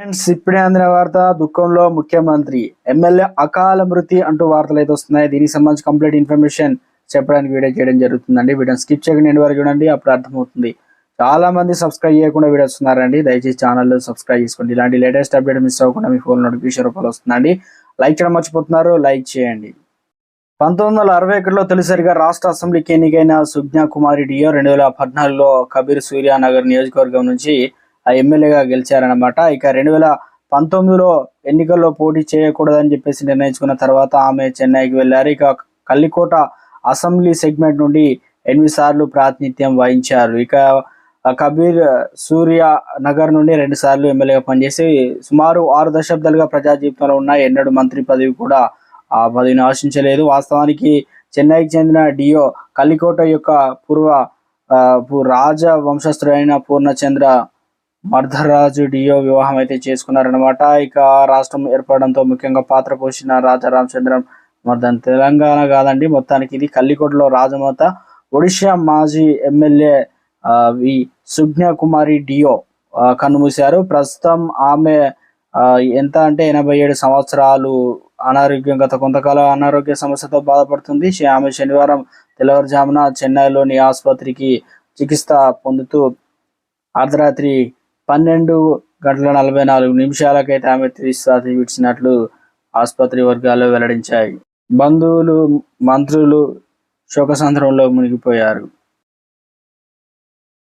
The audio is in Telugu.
ఫ్రెండ్స్, ఇప్పుడే అందిన వార్త. దుఃఖంలో ముఖ్యమంత్రి, ఎమ్మెల్యే అకాల మృతి అంటూ వార్తలు అయితే వస్తున్నాయి. దీనికి సంబంధించి కంప్లీట్ ఇన్ఫర్మేషన్ చెప్పడానికి వీడియో చేయడం జరుగుతుందండి. వీడియోని స్కిప్ చేయకుండా ఎండ్ వరకు చూడండి, అప్పుడు అర్థమవుతుంది. చాలా మంది సబ్స్క్రైబ్ చేయకుండా వీడియో వస్తున్నారండి. దయచేసి ఛానల్ సబ్స్క్రైబ్ చేసుకోండి. ఇలాంటి లేటెస్ట్ అప్డేట్ మిస్ అవ్వకుండా మీ ఫోన్ నోటిఫికేషన్ రూపంలో వస్తుందండి. లైక్ చేయడం మర్చిపోతున్నారు, లైక్ చేయండి. 1961లో తొలిసారిగా రాష్ట్ర అసెంబ్లీకి ఎన్నికైన సుజ్ఞా కుమారి డియో 2014లో కబీర్ సూర్యానగర్ నియోజకవర్గం నుంచి ఎమ్మెల్యేగా గెలిచారనమాట. ఇక 2019లో ఎన్నికల్లో పోటీ చేయకూడదని చెప్పేసి నిర్ణయించుకున్న తర్వాత ఆమె చెన్నైకి వెళ్ళారు. ఇక కల్లికోట అసెంబ్లీ సెగ్మెంట్ నుండి 8 సార్లు ప్రాతినిధ్యం వహించారు. ఇక కబీర్ సూర్య నగర్ నుండి 2 సార్లు ఎమ్మెల్యేగా పనిచేసి సుమారు 6 దశాబ్దాలుగా ప్రజా జీవితంలో ఉన్న ఎన్నడూ మంత్రి పదవి కూడా ఆ పదవిని ఆశించలేదు. వాస్తవానికి చెన్నైకి చెందిన డియో కల్లికోట యొక్క రాజ వంశస్థుడైన పూర్ణచంద్ర మర్ధరాజు డియో వివాహం అయితే చేసుకున్నారనమాట. ఇక రాష్ట్రం ఏర్పడడంతో ముఖ్యంగా పాత్ర పోషించిన రాజా రామచంద్రన్ మర్దన్ తెలంగాణ కాదండి, మొత్తానికి ఇది కల్లికోటలో రాజమాత ఒడిషా మాజీ ఎమ్మెల్యే వి సుజ్ఞా కుమారి డియో కన్నుమూశారు. ప్రస్తుతం ఆమె ఎంత అంటే 87 సంవత్సరాలు. గత కొంతకాలం అనారోగ్య సమస్యతో బాధపడుతుంది. ఆమె శనివారం తెల్లవారుజామున చెన్నైలోని ఆసుపత్రికి చికిత్స పొందుతూ అర్ధరాత్రి 12:44 ఆమె తుదిశ్వాస విడిచినట్లు ఆసుపత్రి వర్గాలు వెల్లడించాయి. బంధువులు, మంత్రులు శోకసంద్రంలో మునిగిపోయారు.